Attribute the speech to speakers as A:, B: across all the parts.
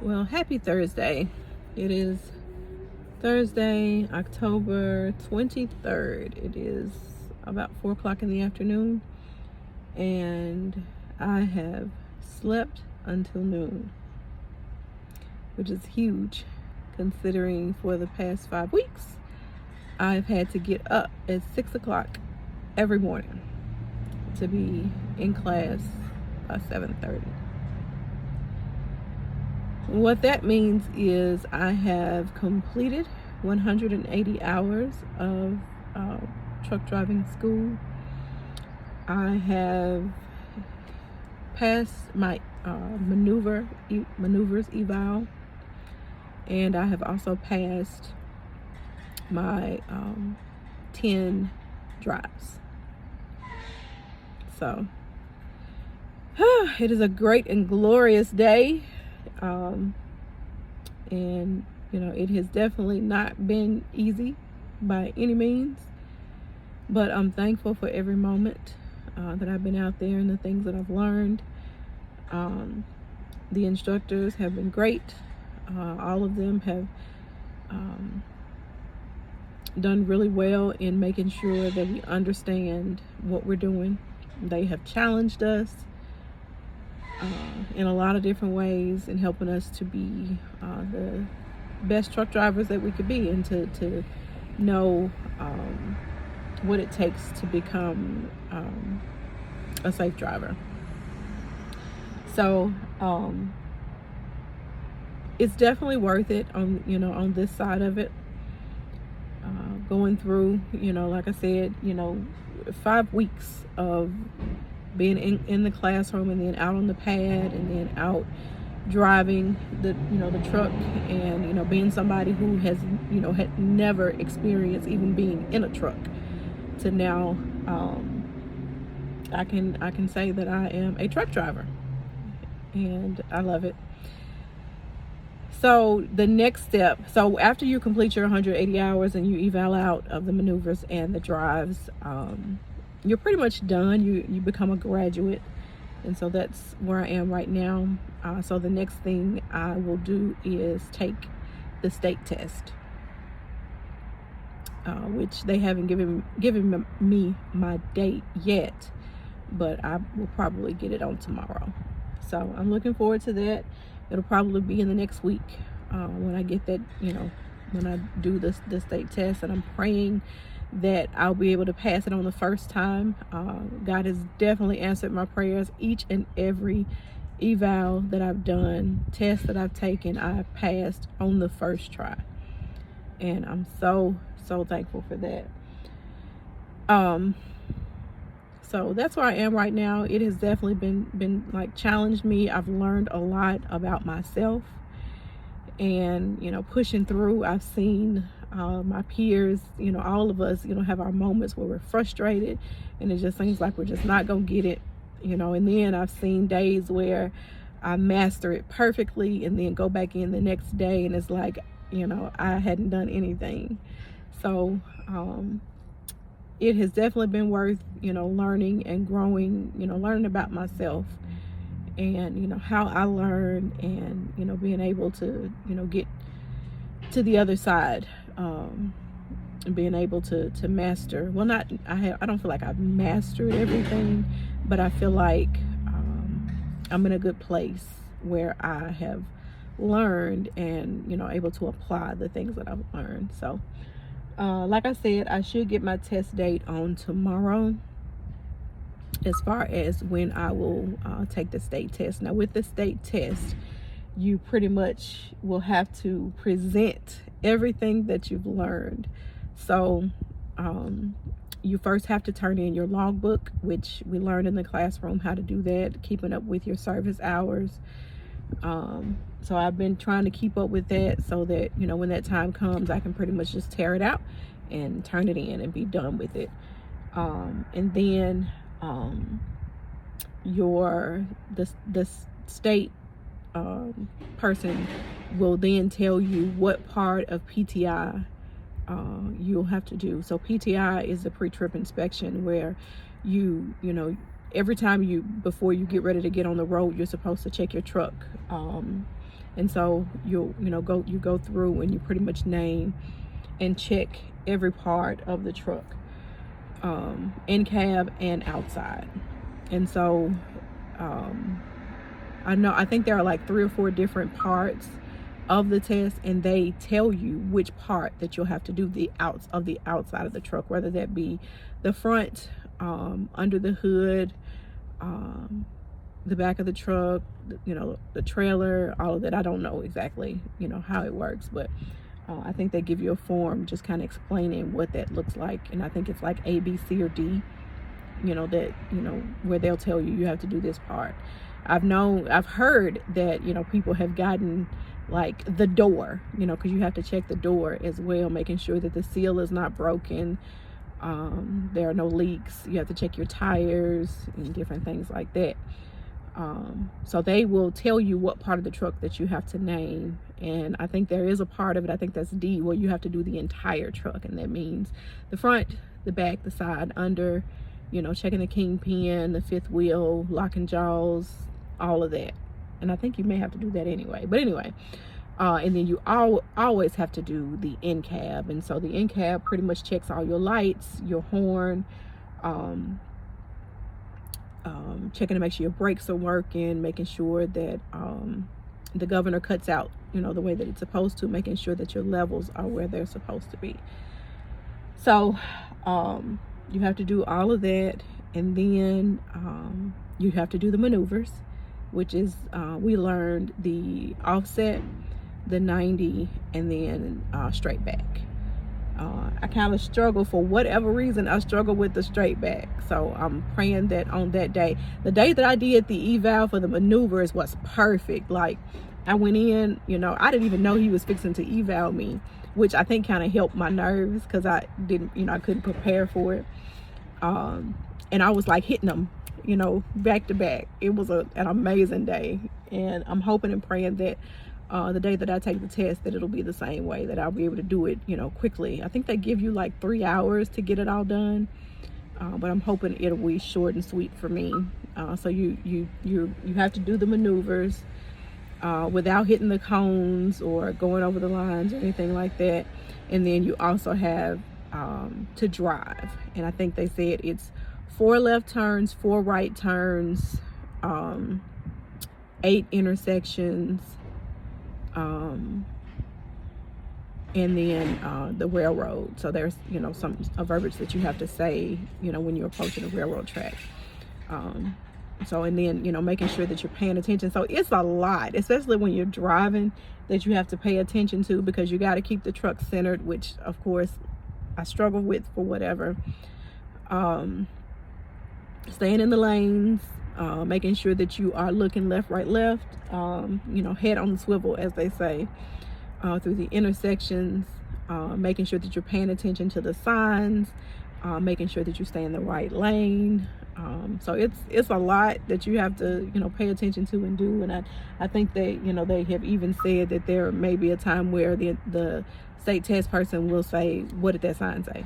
A: Well, happy Thursday. It is Thursday, October 23rd. It is about 4 o'clock in the afternoon, and I have slept until noon, which is huge considering for the past 5 weeks I've had to get up at 6 o'clock every morning to be in class by 7:30. What that means is I have completed 180 hours of truck driving school. I have passed my maneuvers eval, and I have also passed my 10 drives. So it is a great and glorious day. And it has definitely not been easy by any means, but I'm thankful for every moment that I've been out there and the things that I've learned. The instructors have been great. All of them have done really well in making sure that we understand what we're doing. They have challenged us in a lot of different ways in helping us to be the best truck drivers that we could be, and to know what it takes to become a safe driver. So it's definitely worth it on this side of it. Going through, like I said, 5 weeks of being in the classroom, and then out on the pad, and then out driving the truck, and being somebody who has had never experienced even being in a truck, to now I can say that I am a truck driver, and I love it. So the next step, so after you complete your 180 hours and you eval out of the maneuvers and the drives, you're pretty much done. You become a graduate, and so that's where I am right now. So the next thing I will do is take the state test, which they haven't given me my date yet, but I will probably get it on tomorrow. So I'm looking forward to that. It'll probably be in the next week when I get that, when I do the state test, and I'm praying that I'll be able to pass it on the first time. God has definitely answered my prayers. Each and every eval that I've done, test that I've taken, I've passed on the first try, and I'm so thankful for that. So that's where I am right now. It has definitely been like challenged me. I've learned a lot about myself, and pushing through. I've seen my peers, all of us, have our moments where we're frustrated, and it just seems like we're just not gonna get it, and then I've seen days where I master it perfectly, and then go back in the next day, and it's like, I hadn't done anything. So it has definitely been worth, learning and growing, learning about myself, and how I learn, and being able to get to the other side, and being able to master, well, not I don't feel like I've mastered everything, but I feel like I'm in a good place where I have learned and able to apply the things that I've learned. So like I said, I should get my test date on tomorrow as far as when I will take the state test. Now, with the state test, you pretty much will have to present everything that you've learned. So you first have to turn in your logbook, which we learned in the classroom how to do that, keeping up with your service hours. So I've been trying to keep up with that, so that when that time comes, I can pretty much just tear it out and turn it in and be done with it. And then the state person will then tell you what part of PTI you'll have to do. So PTI is the pre-trip inspection, where you every time before you get ready to get on the road, you're supposed to check your truck. And so you go through and you pretty much name and check every part of the truck, in cab and outside. And so I think there are like 3 or 4 different parts of the test, and they tell you which part that you'll have to do the outside of the truck, whether that be the front, under the hood, the back of the truck, the trailer, all of that. I don't know exactly how it works, but I think they give you a form just kind of explaining what that looks like. And I think it's like A, B, C, or D, where they'll tell you have to do this part. I've heard that people have gotten like the door, because you have to check the door as well, making sure that the seal is not broken, there are no leaks. You have to check your tires and different things like that. So they will tell you what part of the truck that you have to name. And I think there is a part of it, I think that's D, where you have to do the entire truck. And that means the front, the back, the side, under, checking the kingpin, the fifth wheel, locking jaws, all of that. And I think you may have to do that anyway. But anyway, and then you always have to do the in cab. And so the in cab pretty much checks all your lights, your horn, checking to make sure your brakes are working, making sure that the governor cuts out the way that it's supposed to, making sure that your levels are where they're supposed to be. So you have to do all of that, and then you have to do the maneuvers, which is we learned the offset, the 90, and then straight back. I kind of struggle, for whatever reason, I struggle with the straight back. So I'm praying that on that day, the day that I did the eval for the maneuvers, was perfect. Like, I went in, I didn't even know he was fixing to eval me, which I think kind of helped my nerves, because I didn't, I couldn't prepare for it. And I was like hitting them, back to back. It was an amazing day. And I'm hoping and praying that the day that I take the test, that it'll be the same way, that I'll be able to do it, quickly. I think they give you like 3 hours to get it all done, but I'm hoping it'll be short and sweet for me. So you have to do the maneuvers without hitting the cones or going over the lines or anything like that. And then you also have to drive, and I think they said it's 4 left turns, 4 right turns, 8 intersections, and then the railroad. So there's some verbiage that you have to say when you're approaching a railroad track. So, and then making sure that you're paying attention. So it's a lot, especially when you're driving, that you have to pay attention to, because you got to keep the truck centered, which of course I struggle with for whatever. Staying in the lanes, making sure that you are looking left, right, left, head on the swivel, as they say, through the intersections, making sure that you're paying attention to the signs, making sure that you stay in the right lane. So it's a lot that you have to pay attention to and do. And I think they they have even said that there may be a time where the state test person will say, "What did that sign say?"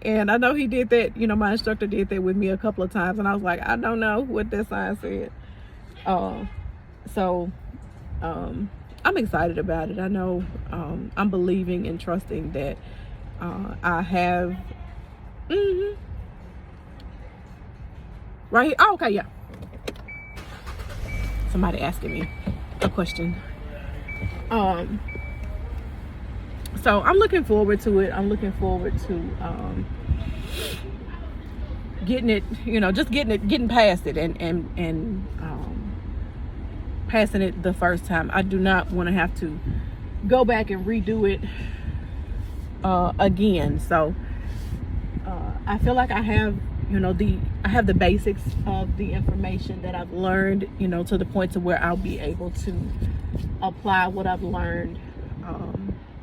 A: And I know he did that, my instructor did that with me a couple of times, and I was like, I don't know what that sign said. So I'm excited about it. I know I'm believing and trusting that I have right here. Oh, okay, yeah, somebody asking me a question. So I'm looking forward to it. I'm looking forward to getting it, just getting past it and passing it the first time. I do not want to have to go back and redo it again. So I feel like I have, I have the basics of the information that I've learned, to the point to where I'll be able to apply what I've learned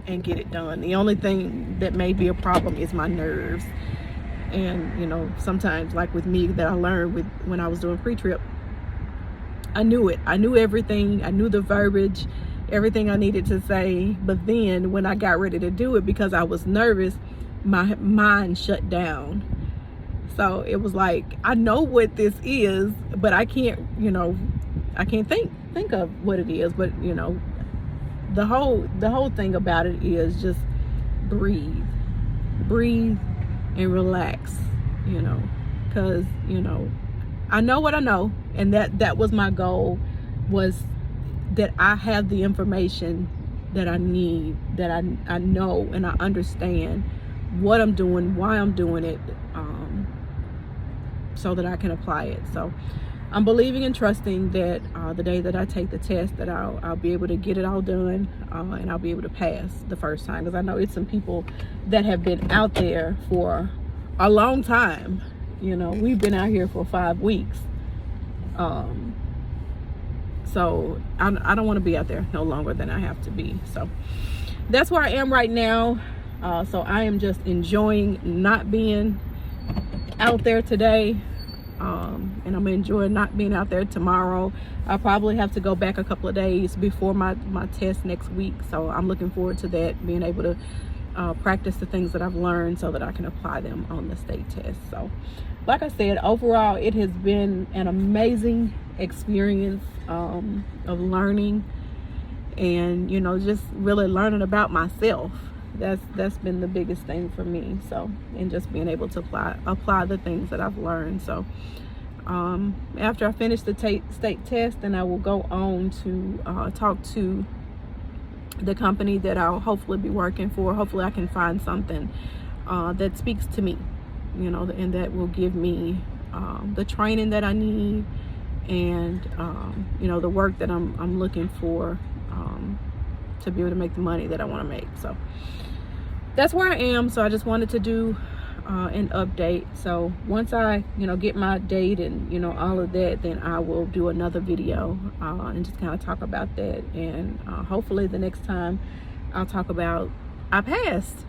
A: and get it done. The only thing that may be a problem is my nerves. And sometimes, like with me, that I learned when I was doing pre-trip, I knew it. I knew everything. I knew the verbiage, everything I needed to say. But then when I got ready to do it, because I was nervous, my mind shut down. So it was like, I know what this is, but I can't, I can't think of what it is. But the whole thing about it is just breathe and relax, because I know what I know, and that was my goal, was that I have the information that I need, that I know and I understand what I'm doing, why I'm doing it, so that I can apply it. So I'm believing and trusting that the day that I take the test, that I'll be able to get it all done, and I'll be able to pass the first time, because I know it's some people that have been out there for a long time. We've been out here for 5 weeks. So I don't want to be out there no longer than I have to be. So that's where I am right now. So I am just enjoying not being out there today. And I'm enjoying not being out there tomorrow. I'll probably have to go back a couple of days before my test next week. So I'm looking forward to that, being able to practice the things that I've learned so that I can apply them on the state test. So like I said, overall, it has been an amazing experience of learning, and just really learning about myself. That's been the biggest thing for me. So, and just being able to apply the things that I've learned. So after I finish the state test, then I will go on to talk to the company that I'll hopefully be working for. Hopefully I can find something that speaks to me, and that will give me the training that I need, and the work that I'm looking for, to be able to make the money that I want to make. So that's where I am. So I just wanted to do an update. So once I get my date and all of that, then I will do another video and just kind of talk about that. And hopefully the next time I'll talk about I passed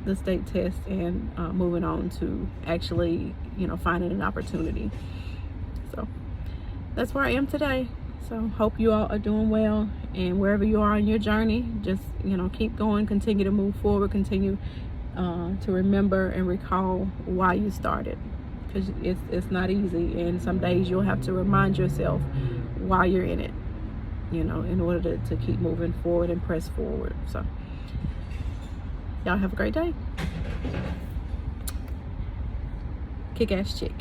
A: the state test, and moving on to actually finding an opportunity. So that's where I am today. So hope you all are doing well, and wherever you are in your journey, just keep going, continue to move forward, continue to remember and recall why you started, because it's not easy, and some days you'll have to remind yourself why you're in it, in order to keep moving forward and press forward. So y'all have a great day. Kick-ass chick.